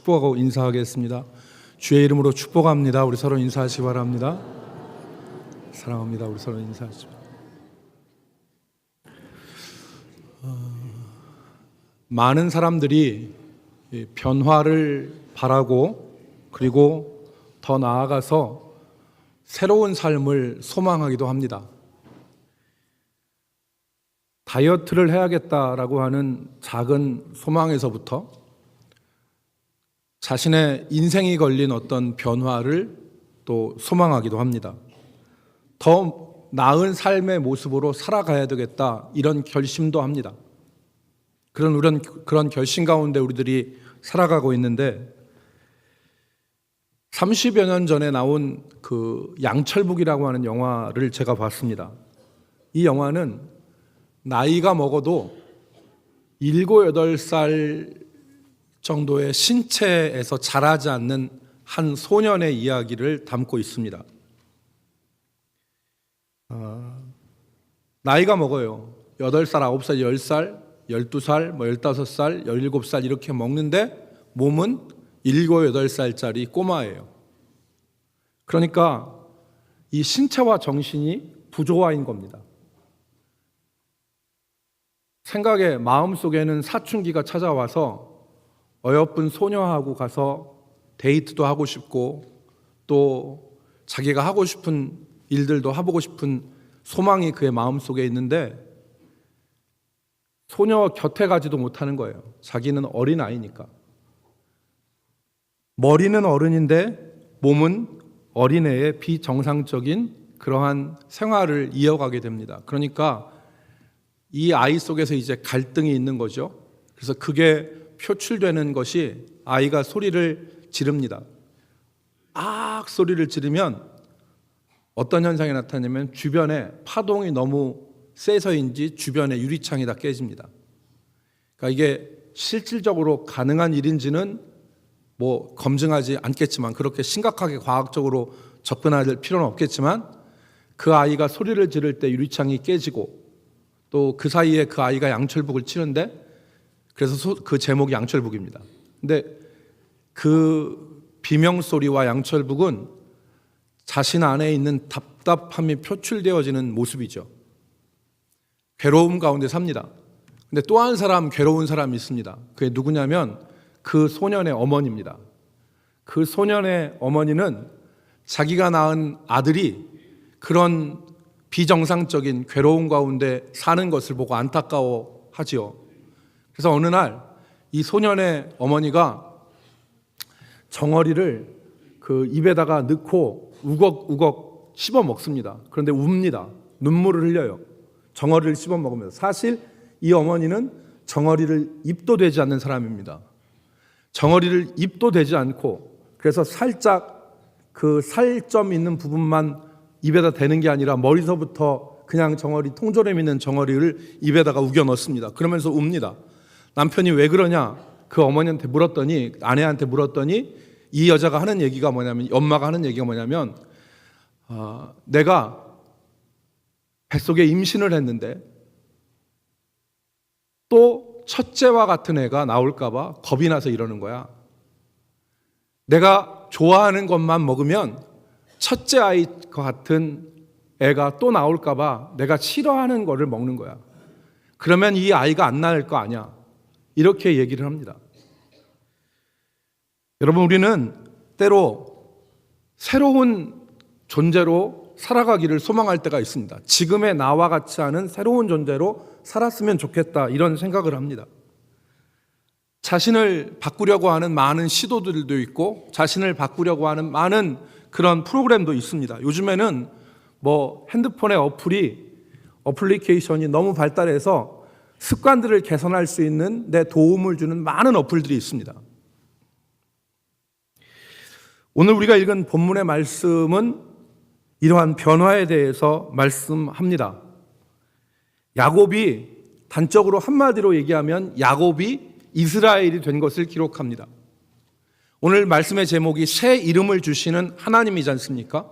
축복하고 인사하겠습니다. 주의 이름으로 축복합니다. 우리 서로 인사하시기 바랍니다. 사랑합니다. 우리 서로 인사하시기 바랍니다. 많은 사람들이 변화를 바라고 그리고 더 나아가서 새로운 삶을 소망하기도 합니다. 다이어트를 해야겠다라고 하는 작은 소망에서부터 자신의 인생이 걸린 어떤 변화를 또 소망하기도 합니다. 더 나은 삶의 모습으로 살아가야 되겠다 이런 결심도 합니다. 그런 결심 가운데 우리들이 살아가고 있는데 30여 년 전에 나온 그 양철북이라고 하는 영화를 제가 봤습니다. 이 영화는 나이가 먹어도 7, 8살 정도의 신체에서 자라지 않는 한 소년의 이야기를 담고 있습니다. 나이가 먹어요. 8살, 9살, 10살, 12살, 15살, 17살 이렇게 먹는데 몸은 7, 8살짜리 꼬마예요. 그러니까 이 신체와 정신이 부조화인 겁니다. 생각에 마음속에는 사춘기가 찾아와서 어여쁜 소녀하고 가서 데이트도 하고 싶고 또 자기가 하고 싶은 일들도 해보고 싶은 소망이 그의 마음속에 있는데 소녀 곁에 가지도 못하는 거예요. 자기는 어린아이니까. 머리는 어른인데 몸은 어린애의 비정상적인 그러한 생활을 이어가게 됩니다. 그러니까 이 아이 속에서 이제 갈등이 있는 거죠. 그래서 그게 표출되는 것이 아이가 소리를 지릅니다. 악 소리를 지르면 어떤 현상이 나타나냐면 주변에 파동이 너무 세서인지 주변에 유리창이 다 깨집니다. 그러니까 이게 실질적으로 가능한 일인지는 뭐 검증하지 않겠지만 그렇게 심각하게 과학적으로 접근할 필요는 없겠지만 그 아이가 소리를 지를 때 유리창이 깨지고 또 그 사이에 그 아이가 양철북을 치는데 그래서 그 제목이 양철북입니다. 근데 그 비명소리와 양철북은 자신 안에 있는 답답함이 표출되어지는 모습이죠. 괴로움 가운데 삽니다. 근데 또 한 사람 괴로운 사람이 있습니다. 그게 누구냐면 그 소년의 어머니입니다. 그 소년의 어머니는 자기가 낳은 아들이 그런 비정상적인 괴로움 가운데 사는 것을 보고 안타까워하지요. 그래서 어느 날 이 소년의 어머니가 정어리를 그 입에다가 넣고 우걱우걱 씹어 먹습니다. 그런데 웁니다. 눈물을 흘려요. 정어리를 씹어 먹으면서. 사실 이 어머니는 정어리를 입도 대지 않는 사람입니다. 정어리를 입도 대지 않고 그래서 살짝 그 살점 있는 부분만 입에다 대는 게 아니라 머리서부터 그냥 정어리, 통조림 있는 정어리를 입에다가 우겨 넣습니다. 그러면서 웁니다. 남편이 왜 그러냐? 그 어머니한테 물었더니, 아내한테 물었더니 이 여자가 하는 얘기가 뭐냐면, 엄마가 하는 얘기가 뭐냐면 내가 뱃속에 임신을 했는데 또 첫째와 같은 애가 나올까 봐 겁이 나서 이러는 거야. 내가 좋아하는 것만 먹으면 첫째 아이와 같은 애가 또 나올까 봐 내가 싫어하는 거를 먹는 거야. 그러면 이 아이가 안 낳을 거 아니야. 이렇게 얘기를 합니다. 여러분, 우리는 때로 새로운 존재로 살아가기를 소망할 때가 있습니다. 지금의 나와 같지 않은 새로운 존재로 살았으면 좋겠다 이런 생각을 합니다. 자신을 바꾸려고 하는 많은 시도들도 있고 자신을 바꾸려고 하는 많은 그런 프로그램도 있습니다. 요즘에는 뭐 핸드폰의 어플리케이션이 너무 발달해서 습관들을 개선할 수 있는 데 도움을 주는 많은 어플들이 있습니다. 오늘 우리가 읽은 본문의 말씀은 이러한 변화에 대해서 말씀합니다. 야곱이 단적으로 한마디로 얘기하면 야곱이 이스라엘이 된 것을 기록합니다. 오늘 말씀의 제목이 새 이름을 주시는 하나님이지 않습니까?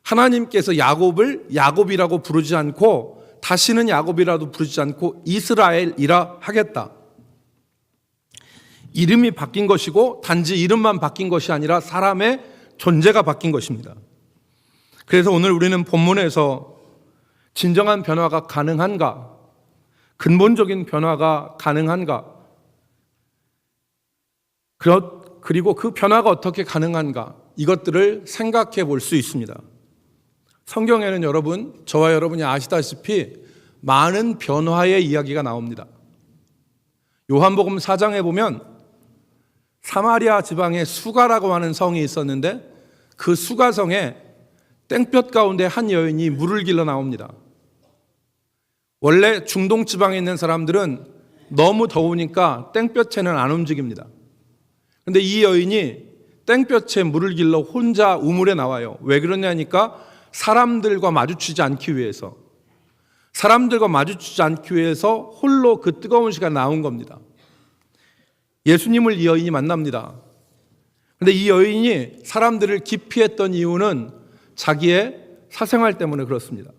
하나님께서 야곱을 야곱이라고 부르지 않고 다시는 야곱이라도 부르지 않고 이스라엘이라 하겠다. 이름이 바뀐 것이고 단지 이름만 바뀐 것이 아니라 사람의 존재가 바뀐 것입니다. 그래서 오늘 우리는 본문에서 진정한 변화가 가능한가? 근본적인 변화가 가능한가? 그리고 그 변화가 어떻게 가능한가? 이것들을 생각해 볼 수 있습니다. 성경에는 여러분, 저와 여러분이 아시다시피 많은 변화의 이야기가 나옵니다. 요한복음 4장에 보면 사마리아 지방에 수가라고 하는 성이 있었는데 그 수가성에 땡볕 가운데 한 여인이 물을 길러 나옵니다. 원래 중동 지방에 있는 사람들은 너무 더우니까 땡볕에는 안 움직입니다. 그런데 이 여인이 땡볕에 물을 길러 혼자 우물에 나와요. 왜 그러냐니까 사람들과 마주치지 않기 위해서. 사람들과 마주치지 않기 위해서 홀로 그 뜨거운 시간 나온 겁니다. 예수님을 이 여인이 만납니다. 그런데 이 여인이 사람들을 기피했던 이유는 자기의 사생활 때문에 그렇습니다.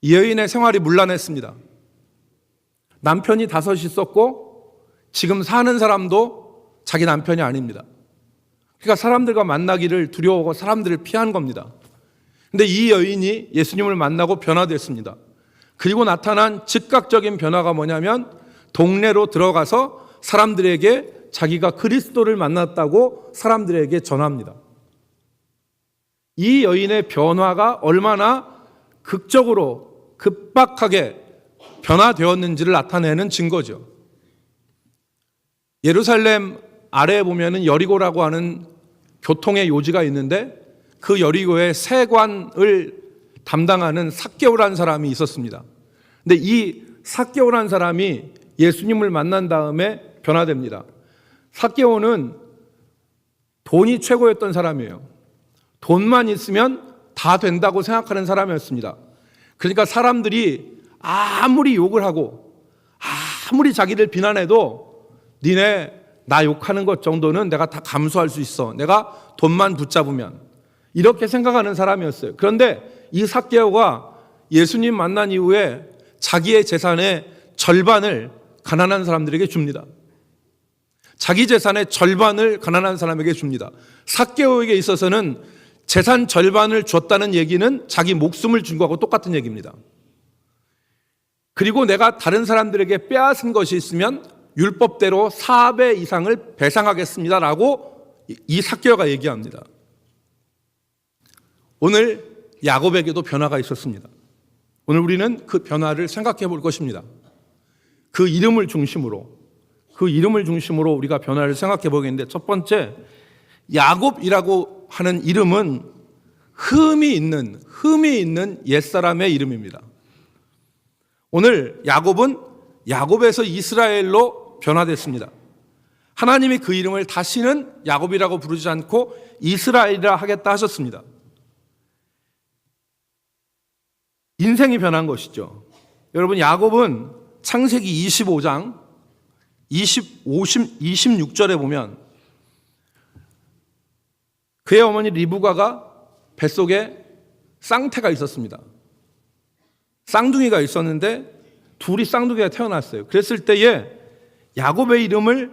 이 여인의 생활이 문란했습니다. 남편이 5이 있었고 지금 사는 사람도 자기 남편이 아닙니다. 그러니까 사람들과 만나기를 두려워하고 사람들을 피한 겁니다. 그런데 이 여인이 예수님을 만나고 변화됐습니다. 그리고 나타난 즉각적인 변화가 뭐냐면 동네로 들어가서 사람들에게 자기가 그리스도를 만났다고 사람들에게 전합니다. 이 여인의 변화가 얼마나 극적으로 급박하게 변화되었는지를 나타내는 증거죠. 예루살렘 아래에 보면은 여리고라고 하는 교통의 요지가 있는데 그 여리고의 세관을 담당하는 삭개오라는 사람이 있었습니다. 근데 이 삭개오라는 사람이 예수님을 만난 다음에 변화됩니다. 삭개오는 돈이 최고였던 사람이에요. 돈만 있으면 다 된다고 생각하는 사람이었습니다. 그러니까 사람들이 아무리 욕을 하고 아무리 자기를 비난해도 니네 나 욕하는 것 정도는 내가 다 감수할 수 있어. 내가 돈만 붙잡으면. 이렇게 생각하는 사람이었어요. 그런데 이 삭개오가 예수님 만난 이후에 자기의 재산의 절반을 가난한 사람들에게 줍니다. 자기 재산의 절반을 가난한 사람에게 줍니다. 삭개오에게 있어서는 재산 절반을 줬다는 얘기는 자기 목숨을 준 거하고 똑같은 얘기입니다. 그리고 내가 다른 사람들에게 빼앗은 것이 있으면 율법대로 4배 이상을 배상하겠습니다라고 이 삭개오가 얘기합니다. 오늘 야곱에게도 변화가 있었습니다. 오늘 우리는 그 변화를 생각해 볼 것입니다. 그 이름을 중심으로 우리가 변화를 생각해 보겠는데 첫 번째, 야곱이라고 하는 이름은 흠이 있는 옛사람의 이름입니다. 오늘 야곱은 야곱에서 이스라엘로 변화됐습니다. 하나님이 그 이름을 다시는 야곱이라고 부르지 않고 이스라엘이라 하겠다 하셨습니다. 인생이 변한 것이죠. 여러분, 야곱은 창세기 25장 26절에 보면 그의 어머니 리브가가 뱃속에 쌍태가 있었습니다. 쌍둥이가 있었는데 둘이 쌍둥이가 태어났어요. 그랬을 때에 야곱의 이름을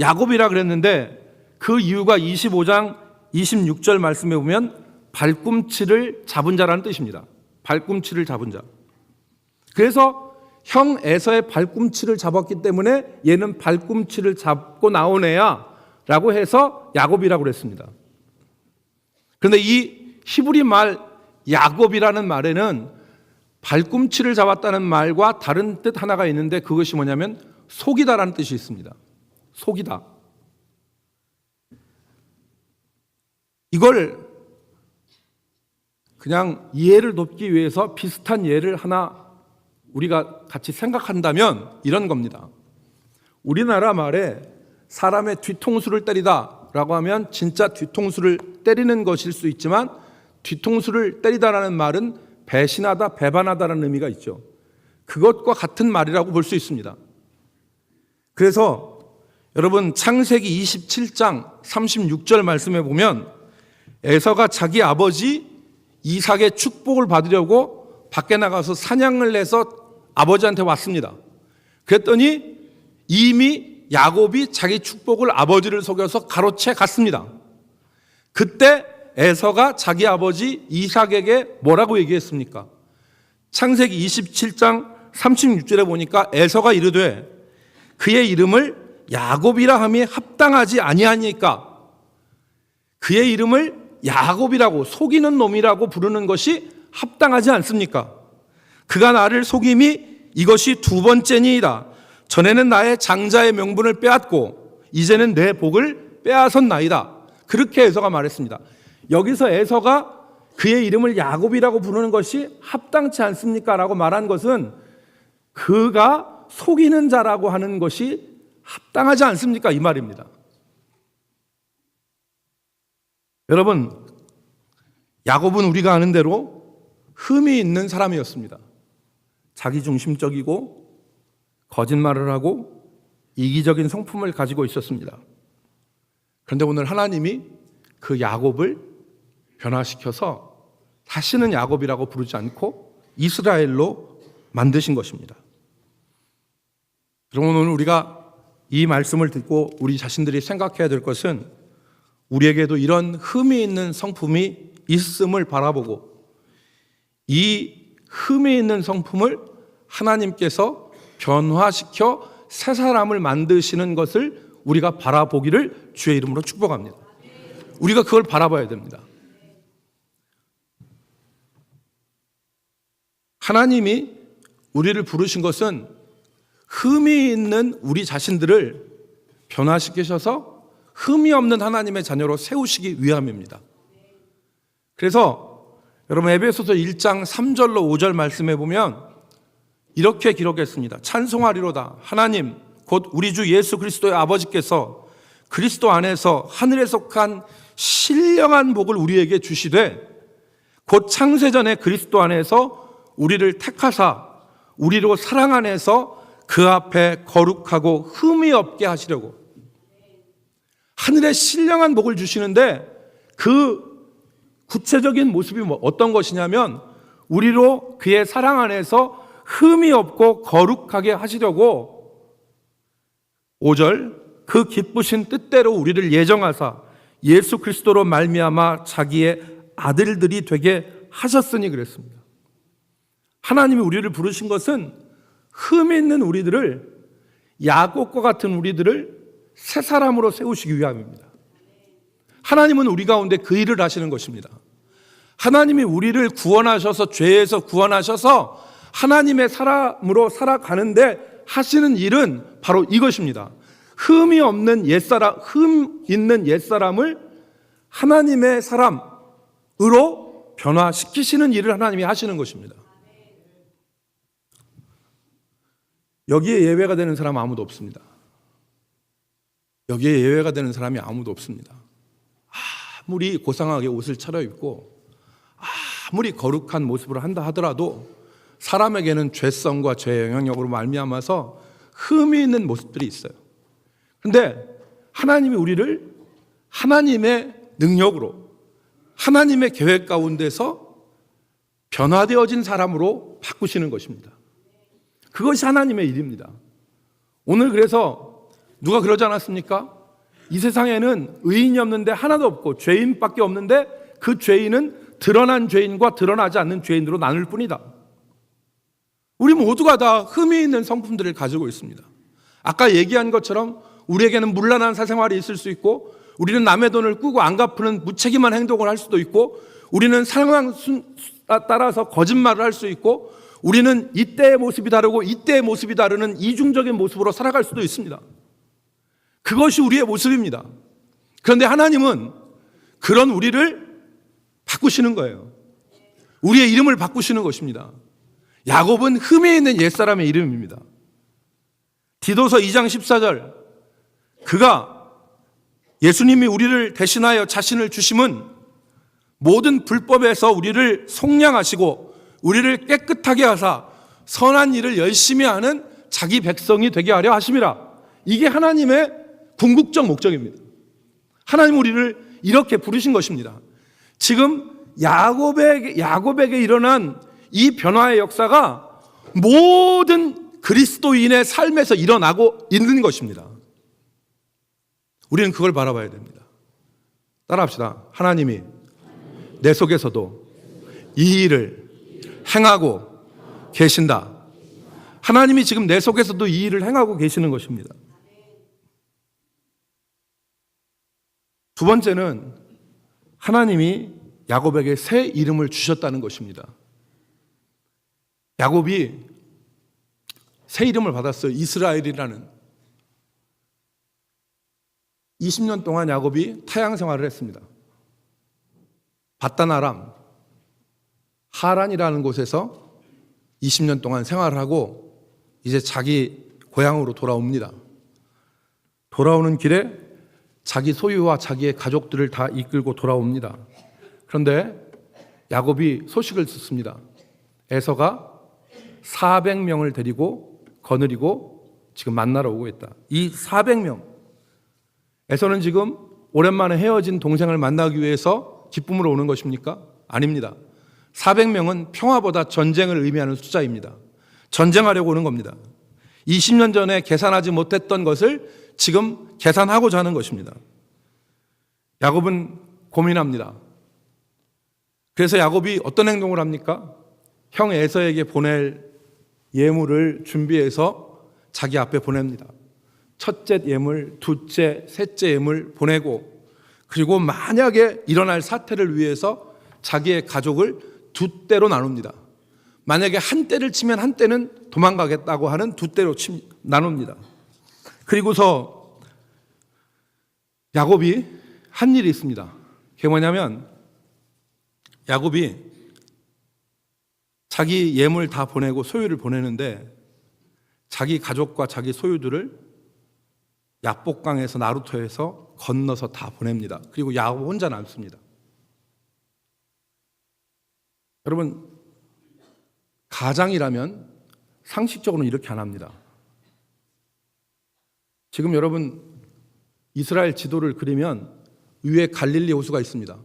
야곱이라 그랬는데 그 이유가 25장 26절 말씀에 보면 발꿈치를 잡은 자라는 뜻입니다. 발꿈치를 잡은 자. 그래서 형 에서의 발꿈치를 잡았기 때문에 얘는 발꿈치를 잡고 나온 애야 라고 해서 야곱이라고 그랬습니다. 그런데 이 히브리 말 야곱이라는 말에는 발꿈치를 잡았다는 말과 다른 뜻 하나가 있는데 그것이 뭐냐면 속이다라는 뜻이 있습니다. 속이다. 이걸 그냥 이해를 돕기 위해서 비슷한 예를 하나 우리가 같이 생각한다면 이런 겁니다. 우리나라 말에 사람의 뒤통수를 때리다 라고 하면 진짜 뒤통수를 때리는 것일 수 있지만 뒤통수를 때리다라는 말은 배신하다, 배반하다라는 의미가 있죠. 그것과 같은 말이라고 볼 수 있습니다. 그래서 여러분 창세기 27장 36절 말씀에 보면 에서가 자기 아버지 이삭의 축복을 받으려고 밖에 나가서 사냥을 해서 아버지한테 왔습니다. 그랬더니 이미 야곱이 자기 축복을 아버지를 속여서 가로채 갔습니다. 그때 에서가 자기 아버지 이삭에게 뭐라고 얘기했습니까? 창세기 27장 36절에 보니까 에서가 이르되 그의 이름을 야곱이라 함이 합당하지 아니하니까, 그의 이름을 야곱이라고, 속이는 놈이라고 부르는 것이 합당하지 않습니까? 그가 나를 속임이 이것이 두 번째니이다. 전에는 나의 장자의 명분을 빼앗고 이제는 내 복을 빼앗았나이다. 그렇게 에서가 말했습니다. 여기서 에서가 그의 이름을 야곱이라고 부르는 것이 합당치 않습니까? 라고 말한 것은 그가 속이는 자라고 하는 것이 합당하지 않습니까? 이 말입니다. 여러분, 야곱은 우리가 아는 대로 흠이 있는 사람이었습니다. 자기중심적이고 거짓말을 하고 이기적인 성품을 가지고 있었습니다. 그런데 오늘 하나님이 그 야곱을 변화시켜서 다시는 야곱이라고 부르지 않고 이스라엘로 만드신 것입니다. 그러면 오늘 우리가 이 말씀을 듣고 우리 자신들이 생각해야 될 것은 우리에게도 이런 흠이 있는 성품이 있음을 바라보고 이 흠이 있는 성품을 하나님께서 변화시켜 새 사람을 만드시는 것을 우리가 바라보기를 주의 이름으로 축복합니다. 우리가 그걸 바라봐야 됩니다. 하나님이 우리를 부르신 것은 흠이 있는 우리 자신들을 변화시키셔서 흠이 없는 하나님의 자녀로 세우시기 위함입니다. 그래서 여러분 에베소서 1장 3절로 5절 말씀해 보면 이렇게 기록했습니다. 찬송하리로다. 하나님 곧 우리 주 예수 그리스도의 아버지께서 그리스도 안에서 하늘에 속한 신령한 복을 우리에게 주시되 곧 창세전에 그리스도 안에서 우리를 택하사 우리로 사랑 안에서 그 앞에 거룩하고 흠이 없게 하시려고. 하늘의 신령한 복을 주시는데 그 구체적인 모습이 어떤 것이냐면 우리로 그의 사랑 안에서 흠이 없고 거룩하게 하시려고 5절 그 기쁘신 뜻대로 우리를 예정하사 예수 그리스도로 말미암아 자기의 아들들이 되게 하셨으니 그랬습니다. 하나님이 우리를 부르신 것은 흠 있는 우리들을, 야곱과 같은 우리들을 새 사람으로 세우시기 위함입니다. 하나님은 우리 가운데 그 일을 하시는 것입니다. 하나님이 우리를 구원하셔서 죄에서 구원하셔서 하나님의 사람으로 살아가는데 하시는 일은 바로 이것입니다. 흠이 없는 옛사람, 흠 있는 옛사람을 하나님의 사람으로 변화시키시는 일을 하나님이 하시는 것입니다. 여기에 예외가 되는 사람은 아무도 없습니다. 여기에 예외가 되는 사람이 아무도 없습니다. 아무리 고상하게 옷을 차려입고 아무리 거룩한 모습을 한다 하더라도 사람에게는 죄성과 죄의 영향력으로 말미암아서 흠이 있는 모습들이 있어요. 그런데 하나님이 우리를 하나님의 능력으로 하나님의 계획 가운데서 변화되어진 사람으로 바꾸시는 것입니다. 그것이 하나님의 일입니다. 오늘 그래서 누가 그러지 않았습니까? 이 세상에는 의인이 없는데 하나도 없고 죄인밖에 없는데 그 죄인은 드러난 죄인과 드러나지 않는 죄인으로 나눌 뿐이다. 우리 모두가 다 흠이 있는 성품들을 가지고 있습니다. 아까 얘기한 것처럼 우리에게는 문란한 사생활이 있을 수 있고 우리는 남의 돈을 꾸고 안 갚는 무책임한 행동을 할 수도 있고 우리는 상황 따라서 거짓말을 할 수 있고 우리는 이때의 모습이 다르고 이때의 모습이 다르는 이중적인 모습으로 살아갈 수도 있습니다. 그것이 우리의 모습입니다. 그런데 하나님은 그런 우리를 바꾸시는 거예요. 우리의 이름을 바꾸시는 것입니다. 야곱은 흠이 있는 옛사람의 이름입니다. 디도서 2장 14절 그가 예수님이 우리를 대신하여 자신을 주심은 모든 불법에서 우리를 속량하시고 우리를 깨끗하게 하사 선한 일을 열심히 하는 자기 백성이 되게 하려 하심이라. 이게 하나님의 궁극적 목적입니다. 하나님 우리를 이렇게 부르신 것입니다. 지금 야곱에게 일어난 이 변화의 역사가 모든 그리스도인의 삶에서 일어나고 있는 것입니다. 우리는 그걸 바라봐야 됩니다. 따라합시다. 하나님이 내 속에서도 이 일을 행하고 계신다. 하나님이 지금 내 속에서도 이 일을 행하고 계시는 것입니다. 두 번째는 하나님이 야곱에게 새 이름을 주셨다는 것입니다. 야곱이 새 이름을 받았어요. 이스라엘이라는. 20년 동안 야곱이 타향 생활을 했습니다. 바단 아람 하란이라는 곳에서 20년 동안 생활을 하고 이제 자기 고향으로 돌아옵니다. 돌아오는 길에 자기 소유와 자기의 가족들을 다 이끌고 돌아옵니다. 그런데 야곱이 소식을 듣습니다. 에서가 400명을 데리고 거느리고 지금 만나러 오고 있다. 이 400명. 에서는 지금 오랜만에 헤어진 동생을 만나기 위해서 기쁨으로 오는 것입니까? 아닙니다. 400명은 평화보다 전쟁을 의미하는 숫자입니다. 전쟁하려고 오는 겁니다. 20년 전에 계산하지 못했던 것을 지금 계산하고자 하는 것입니다. 야곱은 고민합니다. 그래서 야곱이 어떤 행동을 합니까? 형 에서에게 보낼 예물을 준비해서 자기 앞에 보냅니다. 첫째 예물, 둘째, 셋째 예물 보내고, 그리고 만약에 일어날 사태를 위해서 자기의 가족을 두 떼로 나눕니다. 만약에 한 떼를 치면 한 떼는 도망가겠다고 하는 두 떼로 나눕니다. 그리고서 야곱이 한 일이 있습니다. 그게 뭐냐면 야곱이 자기 예물 다 보내고 소유를 보내는데 자기 가족과 자기 소유들을 야복강에서 나루터에서 건너서 다 보냅니다. 그리고 야곱 혼자 남습니다. 여러분, 가장이라면 상식적으로는 이렇게 안 합니다. 지금 여러분 이스라엘 지도를 그리면 위에 갈릴리 호수가 있습니다.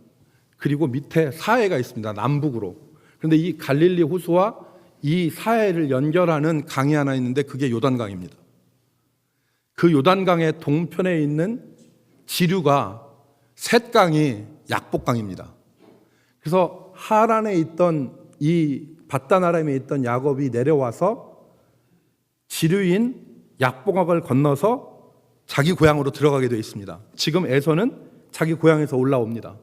그리고 밑에 사해가 있습니다. 남북으로. 그런데 이 갈릴리 호수와 이 사해를 연결하는 강이 하나 있는데 그게 요단강입니다. 그 요단강의 동편에 있는 지류가 셋강이 약복강입니다. 그래서 하란에 있던 이 바단 아람에 있던 야곱이 내려와서 지류인 약복강을 건너서 자기 고향으로 들어가게 되어 있습니다. 지금 에서는 자기 고향에서 올라옵니다.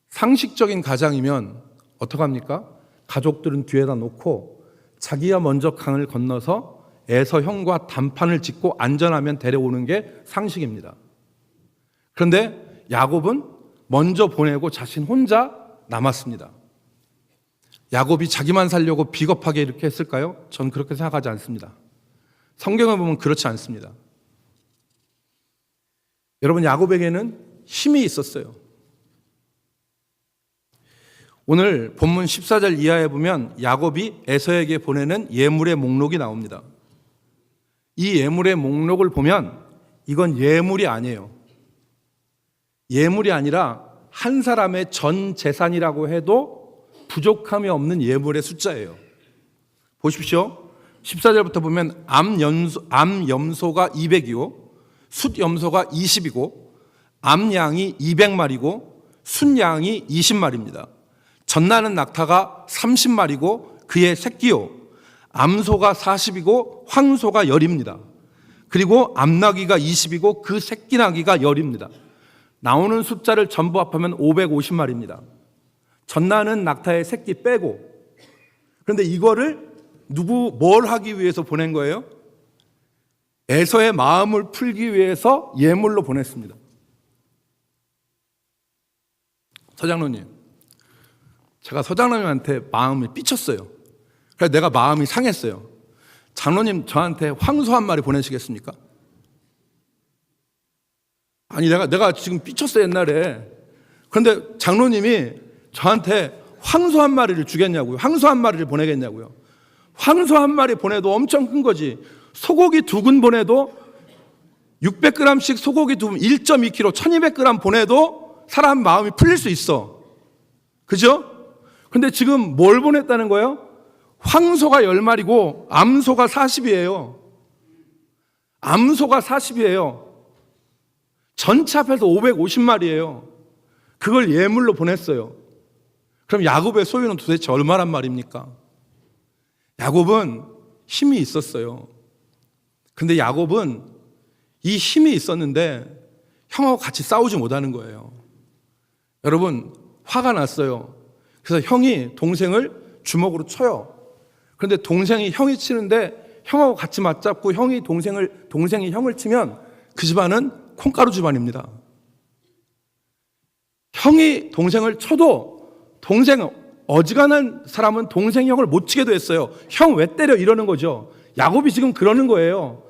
상식적인 가장이면 어떡합니까? 가족들은 뒤에다 놓고 자기가 먼저 강을 건너서 에서 형과 단판을 짓고 안전하면 데려오는 게 상식입니다. 그런데 야곱은 먼저 보내고 자신 혼자 남았습니다. 야곱이 자기만 살려고 비겁하게 이렇게 했을까요? 전 그렇게 생각하지 않습니다. 성경을 보면 그렇지 않습니다. 여러분, 야곱에게는 힘이 있었어요. 오늘 본문 14절 이하에 보면 야곱이 에서에게 보내는 예물의 목록이 나옵니다. 이 예물의 목록을 보면 이건 예물이 아니에요. 예물이 아니라 한 사람의 전 재산이라고 해도 부족함이 없는 예물의 숫자예요. 보십시오. 14절부터 보면 암염소가 200이고 숫염소가 20이고 암양이 200마리고 순양이 20마리입니다. 젖나는 낙타가 30마리고 그의 새끼요. 암소가 40이고 황소가 10입니다. 그리고 암나귀가 20이고 그 새끼 나귀가 10입니다. 나오는 숫자를 전부 합하면 550마리입니다. 젖나는 낙타의 새끼 빼고. 그런데 이거를 뭘 하기 위해서 보낸 거예요? 에서의 마음을 풀기 위해서 예물로 보냈습니다. 서장로님, 제가 서장로님한테 마음이 삐쳤어요. 그래서 내가 마음이 상했어요. 장로님 저한테 황소 한 마리 보내시겠습니까? 아니 내가 지금 삐쳤어요 옛날에. 그런데 장로님이 저한테 황소 한 마리를 주겠냐고요. 황소 한 마리를 보내겠냐고요. 황소 한 마리 보내도 엄청 큰 거지. 소고기 2근 보내도 600g씩 소고기 2근 1.2kg 1200g 보내도 사람 마음이 풀릴 수 있어. 그죠? 근데 지금 뭘 보냈다는 거예요? 황소가 10마리고 암소가 40이에요. 암소가 40이에요. 전체 합해서 550마리예요. 그걸 예물로 보냈어요. 그럼 야곱의 소유는 도대체 얼마란 말입니까? 야곱은 힘이 있었어요. 근데 야곱은 이 힘이 있었는데 형하고 같이 싸우지 못하는 거예요. 여러분, 화가 났어요. 그래서 형이 동생을 주먹으로 쳐요. 그런데 동생이 형이 치는데 형하고 같이 맞잡고 동생이 형을 치면 그 집안은 콩가루 집안입니다. 형이 동생을 쳐도 어지간한 사람은 동생이 형을 못 치게도 했어요. 형 왜 때려? 이러는 거죠. 야곱이 지금 그러는 거예요.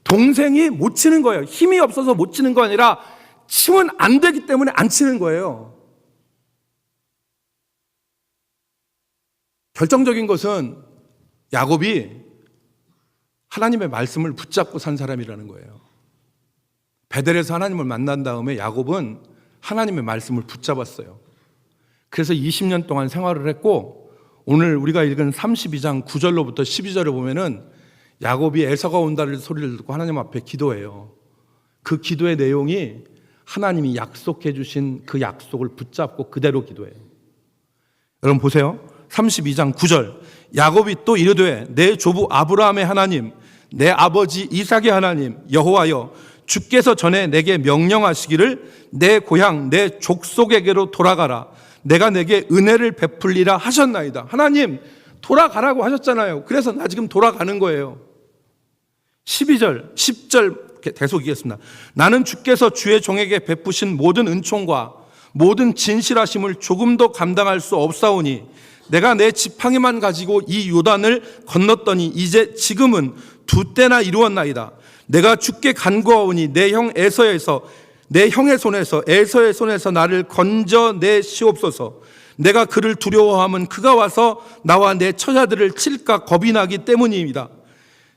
동생이 못 치는 거예요. 힘이 없어서 못 치는 거 아니라 치면 안 되기 때문에 안 치는 거예요. 결정적인 것은 야곱이 하나님의 말씀을 붙잡고 산 사람이라는 거예요. 베델에서 하나님을 만난 다음에 야곱은 하나님의 말씀을 붙잡았어요. 그래서 20년 동안 생활을 했고, 오늘 우리가 읽은 32장 9절로부터 12절에 보면은 야곱이 에서가 온다는 소리를 듣고 하나님 앞에 기도해요. 그 기도의 내용이 하나님이 약속해 주신 그 약속을 붙잡고 그대로 기도해요. 여러분 보세요. 32장 9절. 야곱이 또 이르되 내 조부 아브라함의 하나님, 내 아버지 이삭의 하나님 여호와여, 주께서 전에 내게 명령하시기를 내 고향 내 족속에게로 돌아가라. 내가 내게 은혜를 베풀리라 하셨나이다. 하나님 돌아가라고 하셨잖아요. 그래서 나 지금 돌아가는 거예요. 12절, 10절 계속 읽겠습니다. 나는 주께서 주의 종에게 베푸신 모든 은총과 모든 진실하심을 조금도 감당할 수 없사오니 내가 내 지팡이만 가지고 이 요단을 건넜더니 이제 지금은 두 때나 이루었나이다. 내가 주께 간구하오니 내 형 에서에서 내 형의 손에서 에서의 손에서 나를 건져내시옵소서. 내가 그를 두려워하면 그가 와서 나와 내 처자들을 칠까 겁이 나기 때문입니다.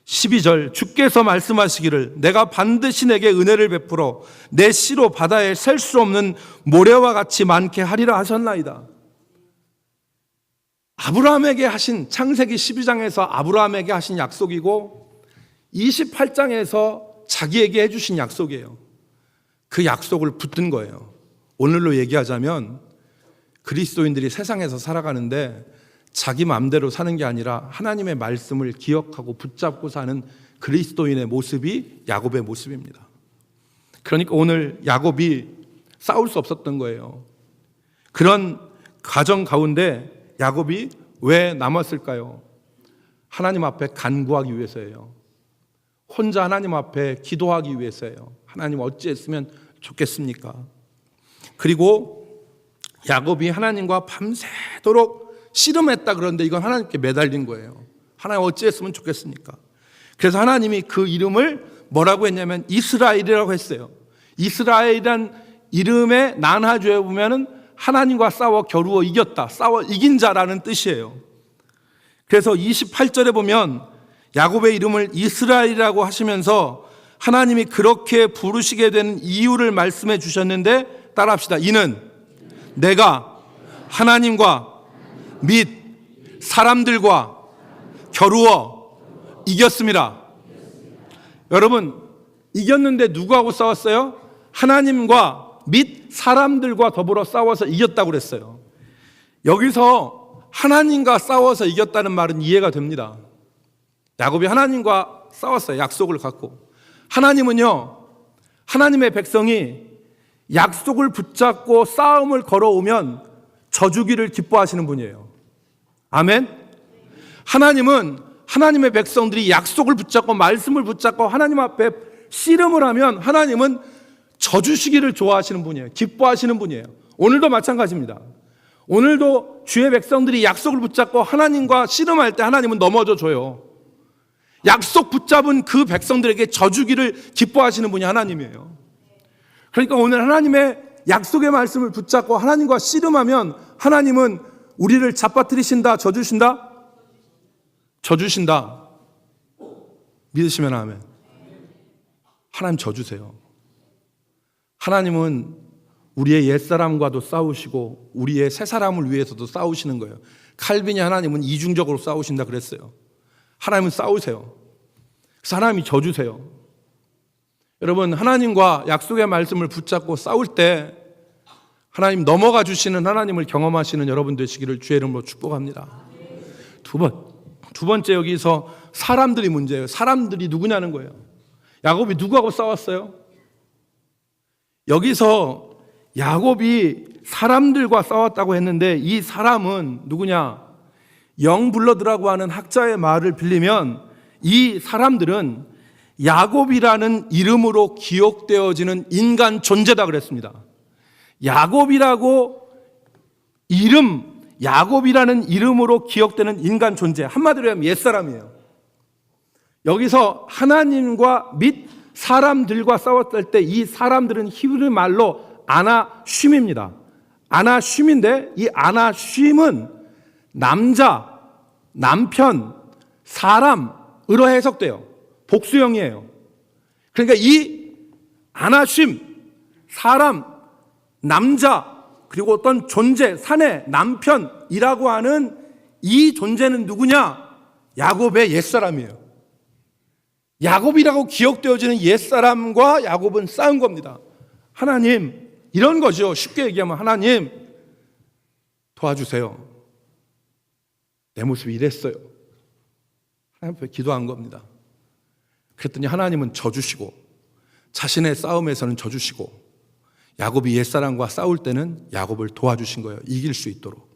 12절. 주께서 말씀하시기를 내가 반드시 내게 은혜를 베풀어 내 씨로 바다에 셀 수 없는 모래와 같이 많게 하리라 하셨나이다. 아브라함에게 하신, 창세기 12장에서 아브라함에게 하신 약속이고 28장에서 자기에게 해주신 약속이에요. 그 약속을 붙든 거예요. 오늘로 얘기하자면 그리스도인들이 세상에서 살아가는데 자기 마음대로 사는 게 아니라 하나님의 말씀을 기억하고 붙잡고 사는 그리스도인의 모습이 야곱의 모습입니다. 그러니까 오늘 야곱이 싸울 수 없었던 거예요. 그런 과정 가운데 야곱이 왜 남았을까요? 하나님 앞에 간구하기 위해서예요. 혼자 하나님 앞에 기도하기 위해서예요. 하나님 어찌했으면 좋겠습니까? 그리고 야곱이 하나님과 밤새도록 씨름했다 그러는데 이건 하나님께 매달린 거예요. 하나님 어찌했으면 좋겠습니까? 그래서 하나님이 그 이름을 뭐라고 했냐면 이스라엘이라고 했어요. 이스라엘이란 이름의 난하조에 보면은 하나님과 싸워 겨루어 이겼다, 싸워 이긴 자라는 뜻이에요. 그래서 28절에 보면 야곱의 이름을 이스라엘이라고 하시면서 하나님이 그렇게 부르시게 된 이유를 말씀해 주셨는데 따라합시다. 이는 내가 하나님과 및 사람들과 겨루어 이겼습니다. 여러분, 이겼는데 누구하고 싸웠어요? 하나님과 및 사람들과 더불어 싸워서 이겼다고 그랬어요. 여기서 하나님과 싸워서 이겼다는 말은 이해가 됩니다. 야곱이 하나님과 싸웠어요. 약속을 갖고. 하나님은요, 하나님의 백성이 약속을 붙잡고 싸움을 걸어오면 져주기를 기뻐하시는 분이에요. 아멘? 하나님은 하나님의 백성들이 약속을 붙잡고 말씀을 붙잡고 하나님 앞에 씨름을 하면 하나님은 져주시기를 좋아하시는 분이에요. 기뻐하시는 분이에요. 오늘도 마찬가지입니다. 오늘도 주의 백성들이 약속을 붙잡고 하나님과 씨름할 때 하나님은 넘어져 줘요. 약속 붙잡은 그 백성들에게 져주기를 기뻐하시는 분이 하나님이에요. 그러니까 오늘 하나님의 약속의 말씀을 붙잡고 하나님과 씨름하면 하나님은 우리를 잡아뜨리신다, 져주신다? 져주신다. 믿으시면 아멘. 하나님 져주세요. 하나님은 우리의 옛사람과도 싸우시고 우리의 새사람을 위해서도 싸우시는 거예요. 칼빈이 하나님은 이중적으로 싸우신다 그랬어요. 하나님은 싸우세요. 그래서 하나님이 져주세요. 여러분, 하나님과 약속의 말씀을 붙잡고 싸울 때 하나님 넘어가 주시는 하나님을 경험하시는 여러분 되시기를 주의 이름으로 축복합니다. 두 번째, 여기서 사람들이 문제예요. 사람들이 누구냐는 거예요. 야곱이 누구하고 싸웠어요? 여기서 야곱이 사람들과 싸웠다고 했는데 이 사람은 누구냐? 영블러드라고 하는 학자의 말을 빌리면 이 사람들은 야곱이라는 이름으로 기억되어지는 인간 존재다 그랬습니다. 야곱이라는 이름으로 기억되는 인간 존재, 한마디로 하면 옛사람이에요. 여기서 하나님과 및 사람들과 싸웠을 때 이 사람들은 히브리 말로 아나쉼입니다. 아나쉼인데 이 아나쉼은 남자, 남편, 사람으로 해석돼요. 복수형이에요. 그러니까 이 아나쉼, 사람, 남자, 그리고 어떤 존재, 사내, 남편이라고 하는 이 존재는 누구냐? 야곱의 옛사람이에요. 야곱이라고 기억되어지는 옛사람과 야곱은 싸운 겁니다. 하나님, 이런 거죠. 쉽게 얘기하면 하나님 도와주세요. 내 모습이 이랬어요. 하나님 앞에 기도한 겁니다. 그랬더니 하나님은 져주시고 자신의 싸움에서는 져주시고 야곱이 옛사람과 싸울 때는 야곱을 도와주신 거예요. 이길 수 있도록.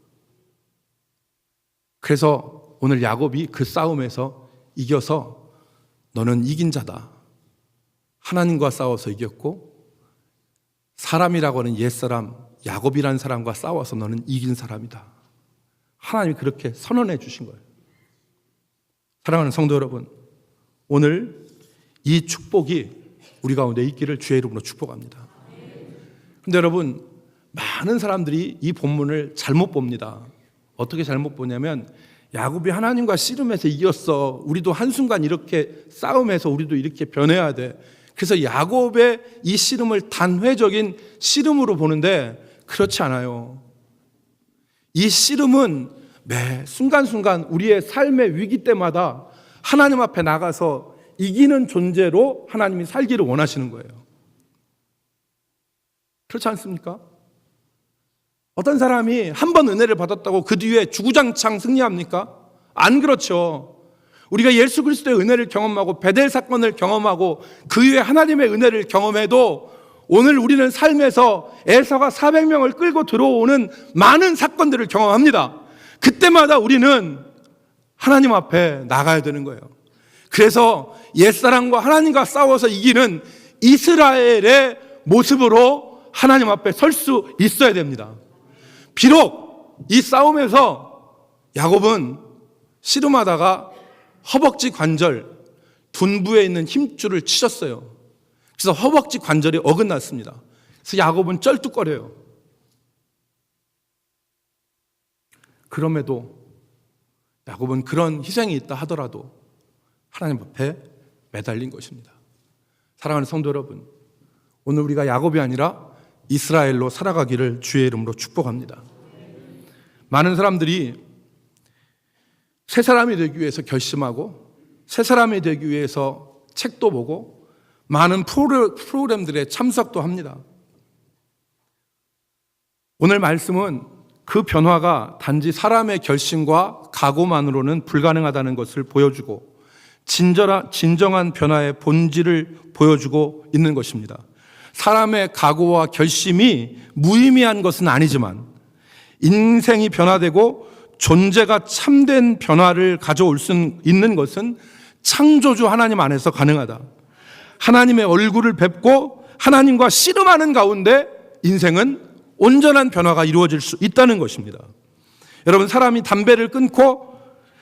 그래서 오늘 야곱이 그 싸움에서 이겨서 너는 이긴 자다. 하나님과 싸워서 이겼고 사람이라고 하는 옛사람 야곱이라는 사람과 싸워서 너는 이긴 사람이다. 하나님이 그렇게 선언해 주신 거예요. 사랑하는 성도 여러분, 오늘 이 축복이 우리 가운데 있기를 주의 이름으로 축복합니다. 근데 여러분, 많은 사람들이 이 본문을 잘못 봅니다. 어떻게 잘못 보냐면 야곱이 하나님과 씨름해서 이겼어. 우리도 한순간 이렇게 싸움해서 우리도 이렇게 변해야 돼. 그래서 야곱의 이 씨름을 단회적인 씨름으로 보는데 그렇지 않아요. 이 씨름은 매 순간순간 우리의 삶의 위기 때마다 하나님 앞에 나가서 이기는 존재로 하나님이 살기를 원하시는 거예요. 그렇지 않습니까? 어떤 사람이 한 번 은혜를 받았다고 그 뒤에 주구장창 승리합니까? 안 그렇죠. 우리가 예수 그리스도의 은혜를 경험하고 베델 사건을 경험하고 그 이후에 하나님의 은혜를 경험해도 오늘 우리는 삶에서 에서가 400명을 끌고 들어오는 많은 사건들을 경험합니다. 그때마다 우리는 하나님 앞에 나가야 되는 거예요. 그래서 옛사람과 하나님과 싸워서 이기는 이스라엘의 모습으로 하나님 앞에 설 수 있어야 됩니다. 비록 이 싸움에서 야곱은 씨름하다가 허벅지 관절, 둔부에 있는 힘줄을 치셨어요. 그래서 허벅지 관절이 어긋났습니다. 그래서 야곱은 쩔뚝거려요. 그럼에도 야곱은 그런 희생이 있다 하더라도 하나님 앞에 매달린 것입니다. 사랑하는 성도 여러분, 오늘 우리가 야곱이 아니라 이스라엘로 살아가기를 주의 이름으로 축복합니다. 많은 사람들이 새 사람이 되기 위해서 결심하고 새 사람이 되기 위해서 책도 보고 많은 프로그램들에 참석도 합니다. 오늘 말씀은 그 변화가 단지 사람의 결심과 각오만으로는 불가능하다는 것을 보여주고 진정한 변화의 본질을 보여주고 있는 것입니다. 사람의 각오와 결심이 무의미한 것은 아니지만 인생이 변화되고 존재가 참된 변화를 가져올 수 있는 것은 창조주 하나님 안에서 가능하다. 하나님의 얼굴을 뵙고 하나님과 씨름하는 가운데 인생은 온전한 변화가 이루어질 수 있다는 것입니다. 여러분, 사람이 담배를 끊고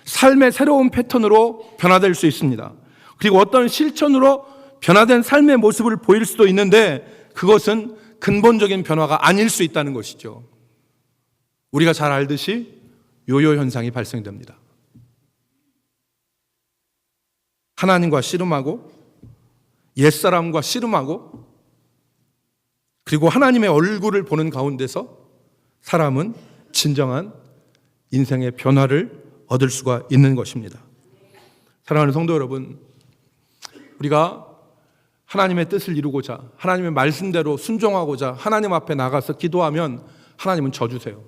삶의 새로운 패턴으로 변화될 수 있습니다. 그리고 어떤 실천으로 변화된 삶의 모습을 보일 수도 있는데 그것은 근본적인 변화가 아닐 수 있다는 것이죠. 우리가 잘 알듯이 요요 현상이 발생됩니다. 하나님과 씨름하고 옛사람과 씨름하고 그리고 하나님의 얼굴을 보는 가운데서 사람은 진정한 인생의 변화를 얻을 수가 있는 것입니다. 사랑하는 성도 여러분, 우리가 하나님의 뜻을 이루고자, 하나님의 말씀대로 순종하고자 하나님 앞에 나가서 기도하면 하나님은 져주세요.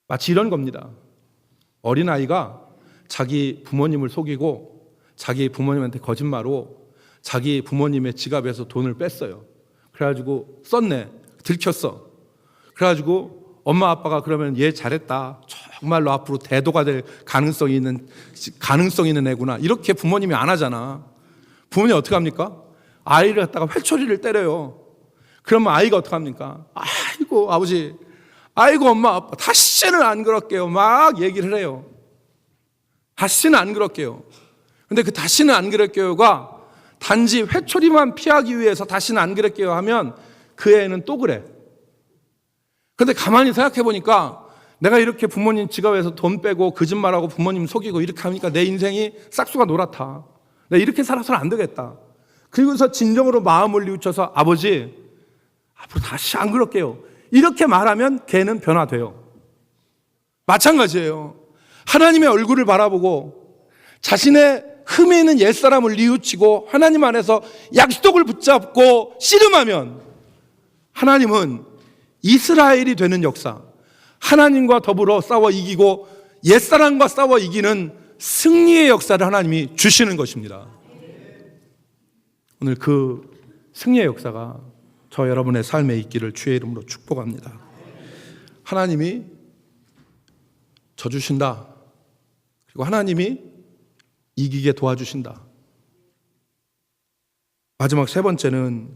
마치 이런 겁니다. 어린아이가 자기 부모님을 속이고 자기 부모님한테 거짓말로 자기 부모님의 지갑에서 돈을 뺐어요. 그래가지고 썼네. 들켰어. 그래가지고 엄마 아빠가 그러면 얘 잘했다. 정말로 앞으로 대도가 될 가능성이 있는 애구나. 이렇게 부모님이 안 하잖아. 부모님이 어떻게 합니까? 아이를 갖다가 회초리를 때려요. 그러면 아이가 어떻게 합니까? 아이고 아버지, 아이고 엄마 아빠, 다시는 안 그럴게요. 막 얘기를 해요. 다시는 안 그럴게요. 근데 그 다시는 안 그럴게요가 단지 회초리만 피하기 위해서 다시는 안 그럴게요 하면 그 애는 또 그래. 근데 가만히 생각해 보니까 내가 이렇게 부모님 지갑에서 돈 빼고 거짓말하고 부모님 속이고 이렇게 하니까 내 인생이 싹수가 노랗다. 내가 이렇게 살아서는 안 되겠다. 그리고서 진정으로 마음을 뉘우쳐서 아버지, 앞으로 다시 안 그럴게요. 이렇게 말하면 걔는 변화돼요. 마찬가지예요. 하나님의 얼굴을 바라보고 자신의 흠이 있는 옛사람을 뉘우치고 하나님 안에서 약속을 붙잡고 씨름하면 하나님은 이스라엘이 되는 역사, 하나님과 더불어 싸워 이기고 옛사람과 싸워 이기는 승리의 역사를 하나님이 주시는 것입니다. 오늘 그 승리의 역사가 저 여러분의 삶에 있기를 주의 이름으로 축복합니다. 하나님이 져주신다. 그리고 하나님이 이기게 도와주신다. 마지막 세 번째는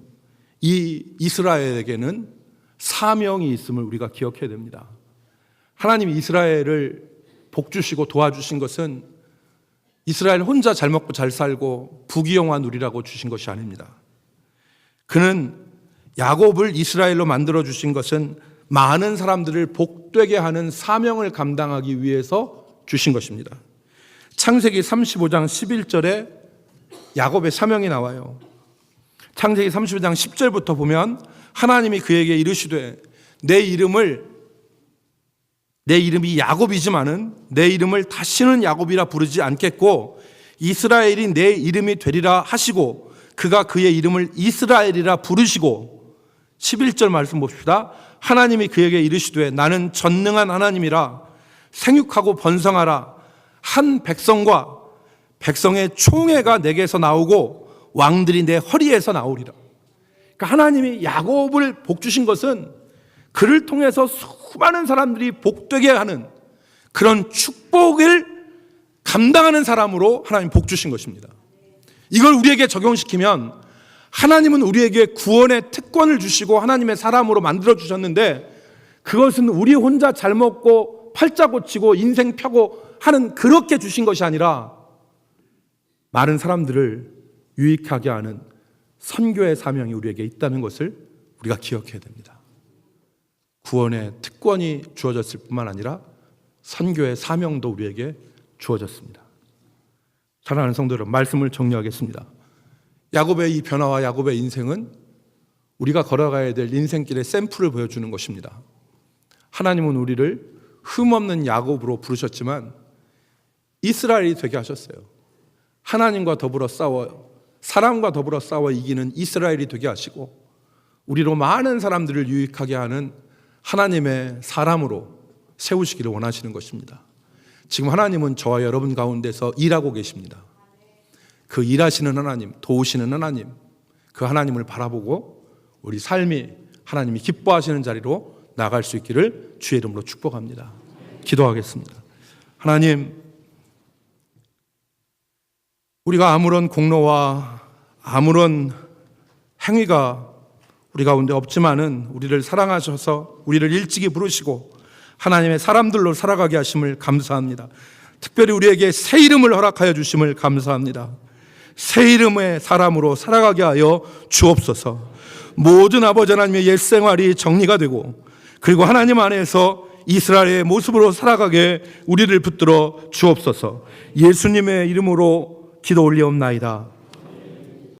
이 이스라엘에게는 사명이 있음을 우리가 기억해야 됩니다. 하나님이 이스라엘을 복주시고 도와주신 것은 이스라엘 혼자 잘 먹고 잘 살고 부귀영화 누리라고 주신 것이 아닙니다. 그는 야곱을 이스라엘로 만들어 주신 것은 많은 사람들을 복되게 하는 사명을 감당하기 위해서 주신 것입니다. 창세기 35장 11절에 야곱의 사명이 나와요. 창세기 35장 10절부터 보면 하나님이 그에게 이르시되 내 이름이 야곱이지만은 내 이름을 다시는 야곱이라 부르지 않겠고 이스라엘이 내 이름이 되리라 하시고 그가 그의 이름을 이스라엘이라 부르시고 11절 말씀 봅시다. 하나님이 그에게 이르시되 나는 전능한 하나님이라 생육하고 번성하라 한 백성과 백성의 총회가 내게서 나오고 왕들이 내 허리에서 나오리라. 그러니까 하나님이 야곱을 복주신 것은 그를 통해서 수많은 사람들이 복되게 하는 그런 축복을 감당하는 사람으로 하나님 복주신 것입니다. 이걸 우리에게 적용시키면 하나님은 우리에게 구원의 특권을 주시고 하나님의 사람으로 만들어 주셨는데 그것은 우리 혼자 잘 먹고 팔자 고치고 인생 펴고 하는 그렇게 주신 것이 아니라 많은 사람들을 유익하게 하는 선교의 사명이 우리에게 있다는 것을 우리가 기억해야 됩니다. 구원의 특권이 주어졌을 뿐만 아니라 선교의 사명도 우리에게 주어졌습니다. 사랑하는 성도 여러분, 말씀을 정리하겠습니다. 야곱의 이 변화와 야곱의 인생은 우리가 걸어가야 될 인생길의 샘플을 보여주는 것입니다. 하나님은 우리를 흠없는 야곱으로 부르셨지만 이스라엘이 되게 하셨어요. 하나님과 더불어 싸워, 사람과 더불어 싸워 이기는 이스라엘이 되게 하시고 우리로 많은 사람들을 유익하게 하는 하나님의 사람으로 세우시기를 원하시는 것입니다. 지금 하나님은 저와 여러분 가운데서 일하고 계십니다. 그 일하시는 하나님, 도우시는 하나님, 그 하나님을 바라보고 우리 삶이 하나님이 기뻐하시는 자리로 나갈 수 있기를 주의 이름으로 축복합니다. 기도하겠습니다. 하나님, 우리가 아무런 공로와 아무런 행위가 우리 가운데 없지만은 우리를 사랑하셔서 우리를 일찍이 부르시고 하나님의 사람들로 살아가게 하심을 감사합니다. 특별히 우리에게 새 이름을 허락하여 주심을 감사합니다. 새 이름의 사람으로 살아가게 하여 주옵소서. 모든 아버지 하나님의 옛 생활이 정리가 되고 그리고 하나님 안에서 이스라엘의 모습으로 살아가게 우리를 붙들어 주옵소서. 예수님의 이름으로 기도 올리옵나이다.